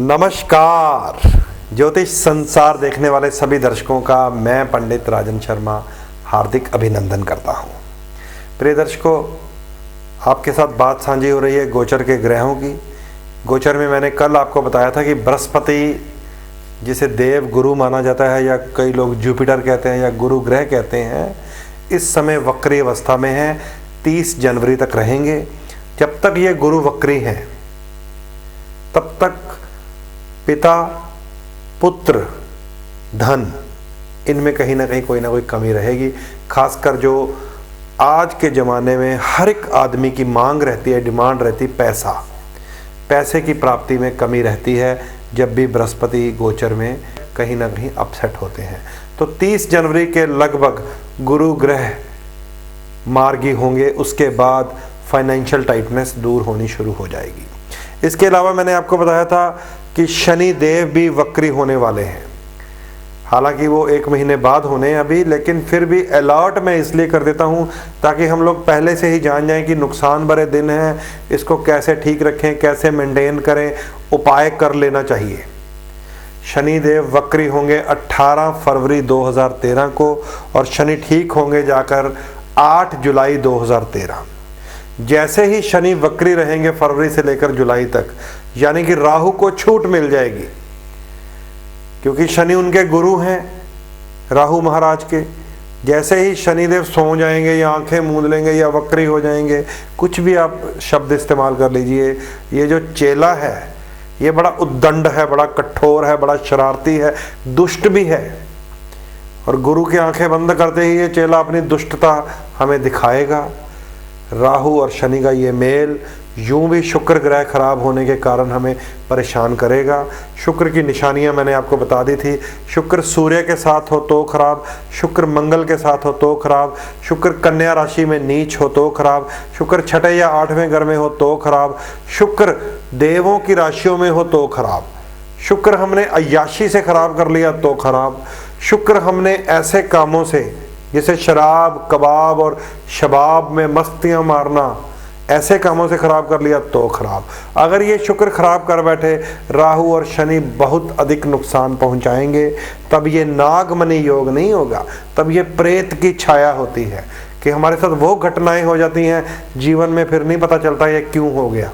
नमस्कार। ज्योतिष संसार देखने वाले सभी दर्शकों का मैं पंडित राजन शर्मा हार्दिक अभिनंदन करता हूं। प्रिय दर्शकों, आपके साथ बात साझी हो रही है गोचर के ग्रहों की। गोचर में मैंने कल आपको बताया था कि बृहस्पति, जिसे देव गुरु माना जाता है या कई लोग जुपिटर कहते हैं या गुरु ग्रह कहते हैं, इस समय वक्री अवस्था में है। 30 जनवरी तक रहेंगे। जब तक ये गुरु वक्री हैं तब तक पिता, पुत्र, धन, इनमें कहीं ना कहीं कोई ना कोई कमी रहेगी। खासकर जो आज के ज़माने में हर एक आदमी की मांग रहती है, डिमांड रहती है, पैसे की प्राप्ति में कमी रहती है जब भी बृहस्पति गोचर में कहीं ना कहीं अपसेट होते हैं। तो 30 जनवरी के लगभग गुरु ग्रह मार्गी होंगे। उसके बाद फाइनेंशियल टाइटनेस दूर होनी शुरू हो जाएगी। इसके अलावा मैंने आपको बताया था कि शनि देव भी वक्री होने वाले हैं। हालांकि वो 1 महीने बाद होने अभी, लेकिन फिर भी अलर्ट मैं इसलिए कर देता हूँ ताकि हम लोग पहले से ही जान जाएं कि नुकसान भरे दिन हैं, इसको कैसे ठीक रखें, कैसे मेंटेन करें, उपाय कर लेना चाहिए। शनि देव वक्री होंगे 18 फरवरी 2013 को और शनि ठीक होंगे जाकर 8 जुलाई 2013। जैसे ही शनि वक्री रहेंगे फरवरी से लेकर जुलाई तक, यानी कि राहु को छूट मिल जाएगी, क्योंकि शनि उनके गुरु हैं राहु महाराज के। जैसे ही शनिदेव सो जाएंगे या आंखें मूंद लेंगे या वक्री हो जाएंगे, कुछ भी आप शब्द इस्तेमाल कर लीजिए, ये जो चेला है ये बड़ा उद्दंड है, बड़ा कठोर है, बड़ा शरारती है, दुष्ट भी है। और गुरु की आंखें बंद करते ही ये चेला अपनी दुष्टता हमें दिखाएगा। राहु और शनि का ये मेल यूं भी शुक्र ग्रह खराब होने के कारण हमें परेशान करेगा। शुक्र की निशानियां मैंने आपको बता दी थी। शुक्र सूर्य के साथ हो तो खराब, शुक्र मंगल के साथ हो तो खराब, शुक्र कन्या राशि में नीच हो तो खराब, शुक्र 6ठे या 8वें घर में हो तो खराब, शुक्र देवों की राशियों में हो तो खराब, शुक्र हमने अय्याशी से खराब कर लिया तो खराब, शुक्र हमने ऐसे कामों से जैसे शराब, कबाब और शबाब में मस्तियां मारना, ऐसे कामों से खराब कर लिया तो खराब। अगर ये शुक्र खराब कर बैठे, राहु और शनि बहुत अधिक नुकसान पहुंचाएंगे। तब ये नागमणि योग नहीं होगा, तब ये प्रेत की छाया होती है कि हमारे साथ वो घटनाएं हो जाती हैं जीवन में, फिर नहीं पता चलता ये क्यों हो गया।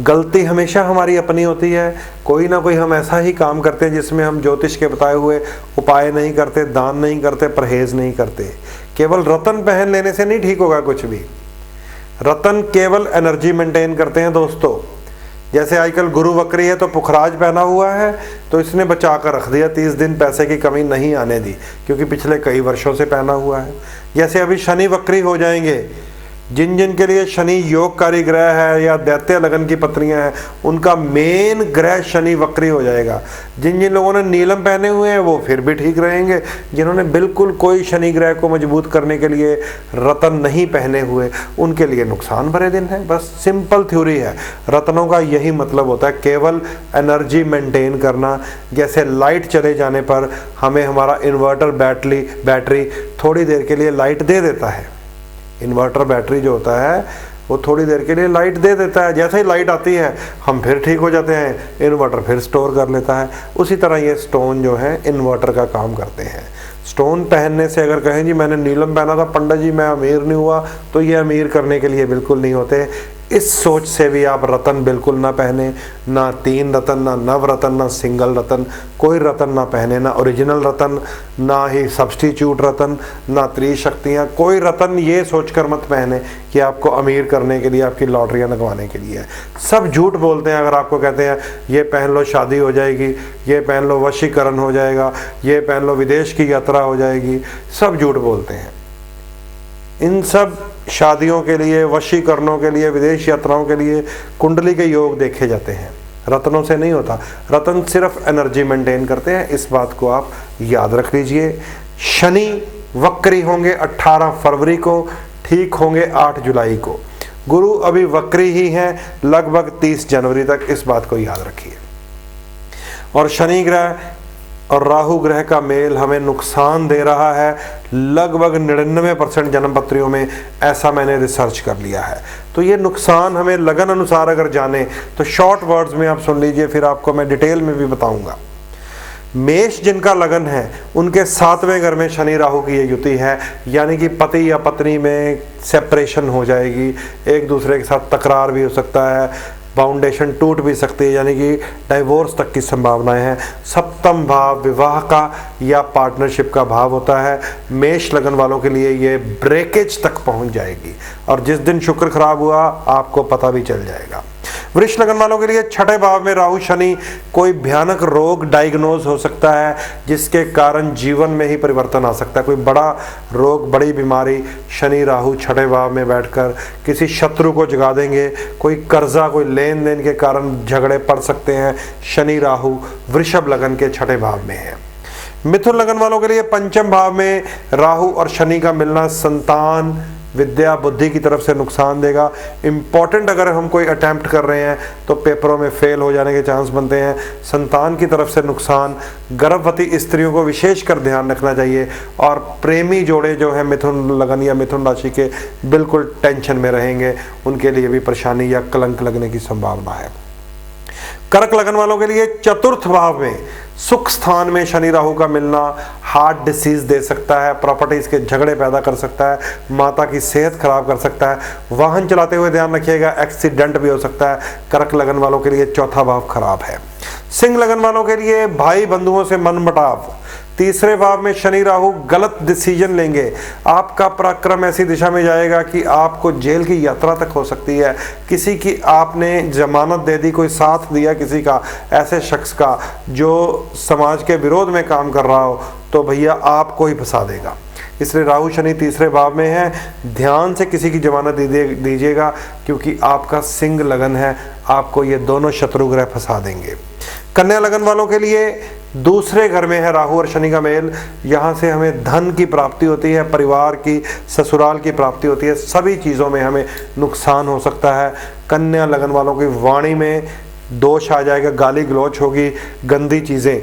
गलती हमेशा हमारी अपनी होती है। कोई ना कोई हम ऐसा ही काम करते हैं जिसमें हम ज्योतिष के बताए हुए उपाय नहीं करते, दान नहीं करते, परहेज नहीं करते। केवल रतन पहन लेने से नहीं ठीक होगा कुछ भी। रतन केवल एनर्जी मेंटेन करते हैं दोस्तों। जैसे आजकल गुरु वक्री है तो पुखराज पहना हुआ है तो इसने बचा कर रख दिया, 30 दिन पैसे की कमी नहीं आने दी, क्योंकि पिछले कई वर्षों से पहना हुआ है। जैसे अभी शनि वक्री हो जाएंगे, जिन जिन के लिए शनि योगकारी ग्रह है या दैत्य लगन की पत्नियां हैं, उनका मेन ग्रह शनि वक्री हो जाएगा। जिन जिन लोगों ने नीलम पहने हुए हैं वो फिर भी ठीक रहेंगे। जिन्होंने बिल्कुल कोई शनि ग्रह को मजबूत करने के लिए रतन नहीं पहने हुए, उनके लिए नुकसान भरे दिन है। बस सिंपल थ्योरी है। रत्नों का यही मतलब होता है, केवल एनर्जी मेंटेन करना। जैसे लाइट चले जाने पर हमें हमारा इन्वर्टर बैटरी थोड़ी देर के लिए लाइट दे देता है। इन्वर्टर बैटरी जो होता है वो थोड़ी देर के लिए लाइट दे देता है। जैसे ही लाइट आती है हम फिर ठीक हो जाते हैं, इन्वर्टर फिर स्टोर कर लेता है। उसी तरह ये स्टोन जो है इन्वर्टर का काम करते हैं। स्टोन पहनने से अगर कहें जी मैंने नीलम पहना था पंडित जी मैं अमीर नहीं हुआ, तो ये अमीर करने के लिए बिल्कुल नहीं होते। इस सोच से भी आप रतन बिल्कुल ना पहने, ना 3 रतन, ना नव रतन, ना सिंगल रतन, कोई रतन ना पहने, ना ओरिजिनल रतन, ना ही सब्स्टिट्यूट रतन, ना त्रिशक्तियाँ, कोई रतन ये सोचकर मत पहने कि आपको अमीर करने के लिए, आपकी लॉटरियाँ लगवाने के लिए। सब झूठ बोलते हैं। अगर आपको कहते हैं ये पहन लो शादी हो जाएगी, ये पहन लो वशीकरण हो जाएगा, ये पहन लो विदेश की यात्रा हो जाएगी, सब झूठ बोलते हैं। इन सब शादियों के लिए, वशीकरणों के लिए, विदेश यात्राओं के लिए कुंडली के योग देखे जाते हैं, रत्नों से नहीं होता। रत्न सिर्फ एनर्जी मेंटेन करते हैं, इस बात को आप याद रख लीजिए। शनि वक्री होंगे 18 फरवरी को, ठीक होंगे 8 जुलाई को। गुरु अभी वक्री ही हैं लगभग 30 जनवरी तक, इस बात को याद रखिए। और शनि ग्रह और राहु ग्रह का मेल हमें नुकसान दे रहा है लगभग 99% जन्म पत्रियों में ऐसा मैंने रिसर्च कर लिया है। तो ये नुकसान हमें लगन अनुसार अगर जाने तो शॉर्ट वर्ड्स में आप सुन लीजिए, फिर आपको मैं डिटेल में भी बताऊंगा। मेष जिनका लगन है उनके 7वें घर में शनि राहु की ये युति है, यानी कि पति या पत्नी में सेपरेशन हो जाएगी, एक दूसरे के साथ तकरार भी हो सकता है, फाउंडेशन टूट भी सकती है, यानी कि डाइवोर्स तक की संभावनाएं हैं। सप्तम भाव विवाह का या पार्टनरशिप का भाव होता है। मेष लगन वालों के लिए ये ब्रेकेज तक पहुंच जाएगी और जिस दिन शुक्र खराब हुआ आपको पता भी चल जाएगा। वृष लगन वालों के लिए 6ठे भाव में राहु शनि, कोई भयानक रोग डायग्नोज हो सकता है जिसके कारण जीवन में ही परिवर्तन आ सकता है। कोई बड़ा रोग, बड़ी बीमारी, शनि राहु 6ठे भाव में बैठकर किसी शत्रु को जगा देंगे। कोई कर्जा, कोई लेन देन के कारण झगड़े पड़ सकते हैं। शनि राहु वृषभ लगन के 6ठे भाव में है। मिथुन लगन वालों के लिए 5म भाव में राहु और शनि का मिलना संतान, विद्या, बुद्धि की तरफ से नुकसान देगा। इम्पॉर्टेंट अगर हम कोई अटैम्प्ट कर रहे हैं तो पेपरों में फेल हो जाने के चांस बनते हैं। संतान की तरफ से नुकसान। गर्भवती स्त्रियों को विशेषकर ध्यान रखना चाहिए और प्रेमी जोड़े जो हैं मिथुन लगन या मिथुन राशि के, बिल्कुल टेंशन में रहेंगे, उनके लिए भी परेशानी या कलंक लगने की संभावना है। कर्क लगन वालों के लिए 4th भाव में सुख स्थान में शनि राहु का मिलना हार्ट डिसीज दे सकता है, प्रॉपर्टीज के झगड़े पैदा कर सकता है, माता की सेहत खराब कर सकता है, वाहन चलाते हुए ध्यान रखिएगा, एक्सीडेंट भी हो सकता है। कर्क लगन वालों के लिए 4था भाव खराब है। सिंह लगन वालों के लिए भाई बंधुओं से मनमुटाव। 3रे भाव में शनि राहु गलत डिसीजन लेंगे, आपका पराक्रम ऐसी दिशा में जाएगा कि आपको जेल की यात्रा तक हो सकती है। किसी की आपने जमानत दे दी, कोई साथ दिया किसी का, ऐसे शख्स का जो समाज के विरोध में काम कर रहा हो, तो भैया आपको ही फंसा देगा। इसलिए राहु शनि 3रे भाव में है, ध्यान से किसी की जमानत दीजिएगा क्योंकि आपका सिंह लगन है, आपको ये दोनों शत्रु ग्रह फंसा देंगे। कन्या लगन वालों के लिए 2रे घर में है राहु और शनि का मेल, यहाँ से हमें धन की प्राप्ति होती है, परिवार की, ससुराल की प्राप्ति होती है, सभी चीज़ों में हमें नुकसान हो सकता है। कन्या लगन वालों की वाणी में दोष आ जाएगा, गाली गलौच होगी, गंदी चीज़ें,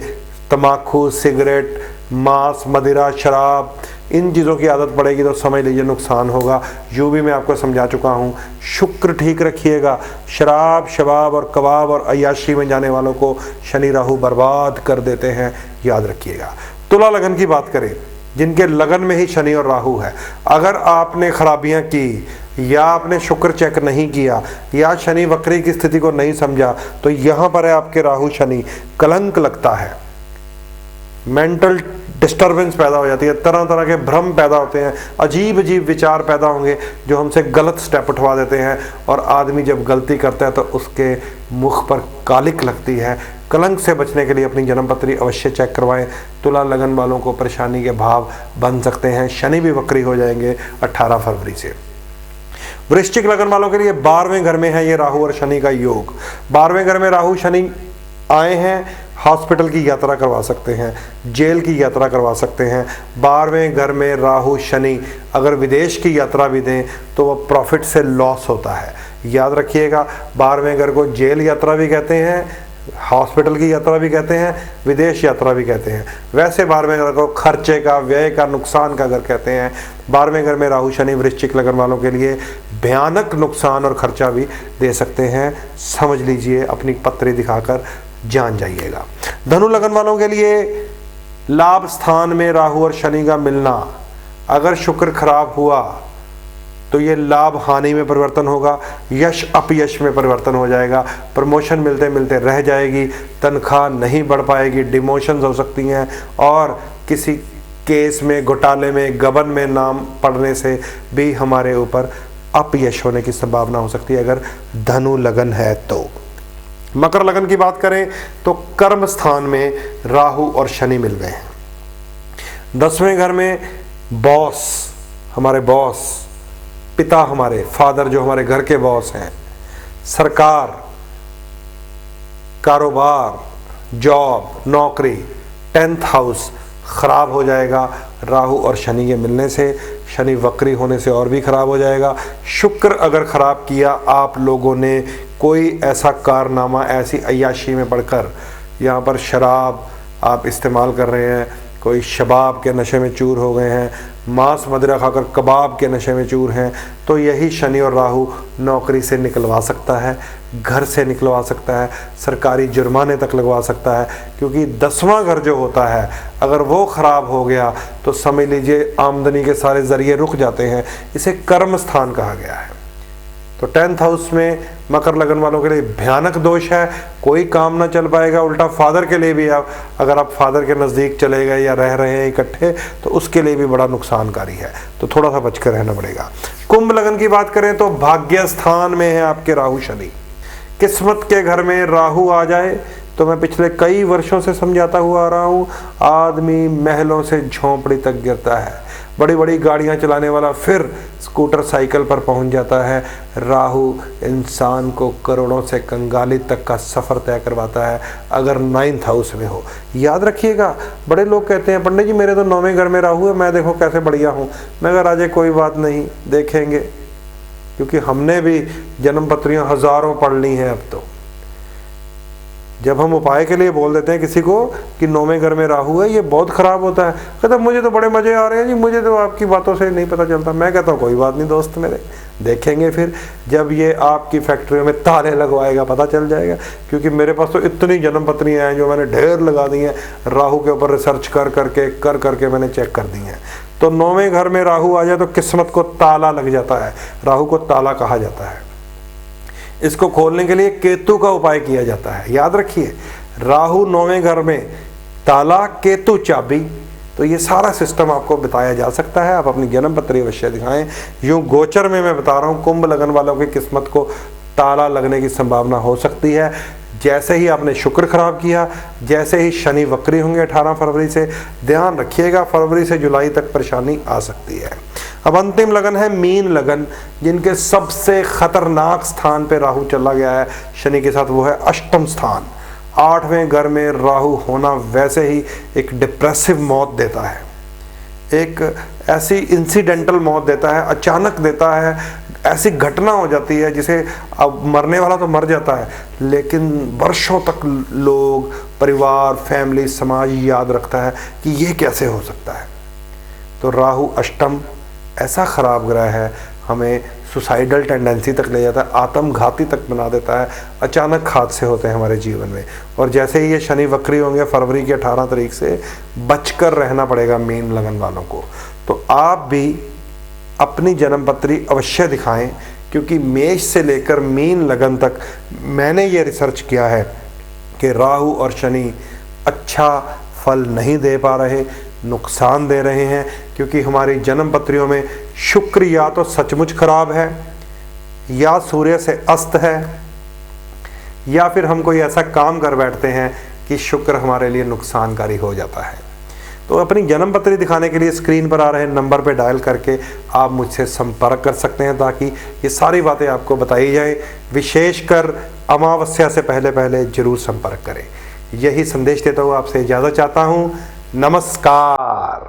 तम्बाकू, सिगरेट, मांस, मदिरा, शराब, इन चीज़ों की आदत पड़ेगी तो समझ लीजिए नुकसान होगा। यूँ भी मैं आपको समझा चुका हूँ। शुक्र ठीक रखिएगा। शराब, शबाब और कबाब और अय्याशी में जाने वालों को शनि राहु बर्बाद कर देते हैं, याद रखिएगा। तुला लगन की बात करें, जिनके लगन में ही शनि और राहु है, अगर आपने खराबियाँ की या आपने शुक्र चेक नहीं किया या शनि वक्री की स्थिति को नहीं समझा तो यहाँ पर है आपके राहु शनि, कलंक लगता है, मेंटल डिस्टर्बेंस पैदा हो जाती है, तरह तरह के भ्रम पैदा होते हैं, अजीब अजीब विचार पैदा होंगे जो हमसे गलत स्टेप उठवा देते हैं और आदमी जब गलती करता है तो उसके मुख पर कालिक लगती है। कलंक से बचने के लिए अपनी जन्मपत्री अवश्य चेक करवाएं। तुला लगन वालों को परेशानी के भाव बन सकते हैं, शनि भी वक्री हो जाएंगे 18 फरवरी से। वृश्चिक लगन वालों के लिए 12वें घर में है ये राहु और शनि का योग। 12वें घर में राहु शनि आए हैं, हॉस्पिटल की यात्रा करवा सकते हैं, जेल की यात्रा करवा सकते हैं। 12वें घर में राहु शनि अगर विदेश की यात्रा भी दें तो वह प्रॉफिट से लॉस होता है, याद रखिएगा। 12वें घर को जेल यात्रा भी कहते हैं, हॉस्पिटल की यात्रा भी कहते हैं, विदेश यात्रा भी कहते हैं। वैसे 12वें घर को खर्चे का, व्यय का, नुकसान का घर कहते हैं। 12वें घर में राहु शनि वृश्चिक लगन वालों के लिए भयानक नुकसान और खर्चा भी दे सकते हैं, समझ लीजिए, अपनी पत्री दिखाकर जान जाइएगा। धनु लगन वालों के लिए लाभ स्थान में राहु और शनि का मिलना, अगर शुक्र खराब हुआ तो ये लाभ हानि में परिवर्तन होगा, यश अपयश में परिवर्तन हो जाएगा, प्रमोशन मिलते मिलते रह जाएगी, तनख्वाह नहीं बढ़ पाएगी, डिमोशंस हो सकती हैं और किसी केस में, घोटाले में, गबन में नाम पड़ने से भी हमारे ऊपर अपयश होने की संभावना हो सकती है अगर धनु लगन है तो। मकर लगन की बात करें तो कर्म स्थान में राहु और शनि मिल गए हैं। 10वें घर में बॉस, हमारे बॉस, पिता हमारे, फादर जो हमारे घर के बॉस हैं, सरकार, कारोबार, जॉब, नौकरी, 10th हाउस खराब हो जाएगा राहु और शनि के मिलने से। शनि वक्री होने से और भी खराब हो जाएगा। शुक्र अगर खराब किया आप लोगों ने, कोई ऐसा कारनामा, ऐसी अय्याशी में पड़कर, यहाँ पर शराब आप इस्तेमाल कर रहे हैं, कोई शबाब के नशे में चूर हो गए हैं, मांस मदिरा खाकर कबाब के नशे में चूर हैं, तो यही शनि और राहु नौकरी से निकलवा सकता है, घर से निकलवा सकता है, सरकारी जुर्माने तक लगवा सकता है। क्योंकि 10वां घर जो होता है अगर वो खराब हो गया तो समझ लीजिए आमदनी के सारे जरिए रुक जाते हैं। इसे कर्म स्थान कहा गया है। तो 10th हाउस में मकर लगन वालों के लिए भयानक दोष है, कोई काम ना चल पाएगा। उल्टा फादर के लिए भी, अगर आप फादर के नज़दीक चले गए या रह रहे हैं इकट्ठे, तो उसके लिए भी बड़ा नुकसानकारी है। तो थोड़ा सा बचकर रहना पड़ेगा। कुंभ लगन की बात करें तो भाग्य स्थान में है आपके राहु शनि। किस्मत के घर में राहु आ जाए तो मैं पिछले कई वर्षों से समझाता हुआ आ रहा हूँ, आदमी महलों से झोंपड़ी तक गिरता है। बड़ी बड़ी गाड़ियाँ चलाने वाला फिर स्कूटर साइकिल पर पहुंच जाता है। राहु इंसान को करोड़ों से कंगाली तक का सफ़र तय करवाता है अगर 9th हाउस में हो। याद रखिएगा, बड़े लोग कहते हैं पंडित जी मेरे तो 9वें घर में राहु है, मैं देखो कैसे बढ़िया हूँ। मैं कहा राजे कोई बात नहीं, देखेंगे, क्योंकि हमने भी जन्म पत्रियाँ हज़ारों पढ़ ली हैं। अब तो जब हम उपाय के लिए बोल देते हैं किसी को कि 9वें घर में राहु है, ये बहुत ख़राब होता है। कहता मुझे तो बड़े मज़े आ रहे हैं जी, मुझे तो आपकी बातों से नहीं पता चलता। मैं कहता हूँ कोई बात नहीं दोस्त मेरे, देखेंगे फिर जब ये आपकी फैक्ट्रियों में ताले लगवाएगा पता चल जाएगा। क्योंकि मेरे पास तो इतनी जन्म पत्रियाँ हैं जो मैंने ढेर लगा दी हैं, राहु के ऊपर रिसर्च कर करके मैंने चेक कर दी हैं। तो 9वें घर में राहु आ जाए तो किस्मत को ताला लग जाता है। राहु को ताला कहा जाता है। इसको खोलने के लिए केतु का उपाय किया जाता है। याद रखिए, राहु 9वें घर में, ताला, केतु चाबी। तो ये सारा सिस्टम आपको बताया जा सकता है। आप अपनी जन्म पत्री अवश्य दिखाएं। यूं गोचर में मैं बता रहा हूँ, कुंभ लगन वालों की किस्मत को ताला लगने की संभावना हो सकती है। जैसे ही आपने शुक्र खराब किया, जैसे ही शनि वक्री होंगे 18 फरवरी से, ध्यान रखिएगा फरवरी से जुलाई तक परेशानी आ सकती है। अब अंतिम लगन है मीन लगन, जिनके सबसे खतरनाक स्थान पे राहु चला गया है शनि के साथ, वो है अष्टम स्थान। 8वें घर में राहु होना वैसे ही एक डिप्रेसिव मौत देता है, एक ऐसी इंसिडेंटल मौत देता है, अचानक देता है। ऐसी घटना हो जाती है जिसे अब मरने वाला तो मर जाता है, लेकिन वर्षों तक लोग, परिवार, फैमिली, समाज याद रखता है कि ये कैसे हो सकता है। तो राहु अष्टम ऐसा खराब ग्रह है, हमें सुसाइडल टेंडेंसी तक ले जाता है, आत्मघाती तक बना देता है। अचानक हादसे होते हैं हमारे जीवन में। और जैसे ही ये शनि वक्री होंगे फरवरी की 18 तारीख से, बचकर रहना पड़ेगा मीन लगन वालों को। तो आप भी अपनी जन्म पत्री अवश्य दिखाएं, क्योंकि मेष से लेकर मीन लगन तक मैंने ये रिसर्च किया है कि राहु और शनि अच्छा फल नहीं दे पा रहे, नुकसान दे रहे हैं। क्योंकि हमारी जन्म पत्रियों में शुक्र या तो सचमुच खराब है, या सूर्य से अस्त है, या फिर हम कोई ऐसा काम कर बैठते हैं कि शुक्र हमारे लिए नुकसानकारी हो जाता है। तो अपनी जन्म पत्री दिखाने के लिए स्क्रीन पर आ रहे नंबर पर डायल करके आप मुझसे संपर्क कर सकते हैं, ताकि ये सारी बातें आपको बताई जाए। विशेषकर अमावस्या से पहले पहले जरूर संपर्क करें। यही संदेश देता हुआ आपसे इजाज़त चाहता हूँ। नमस्कार।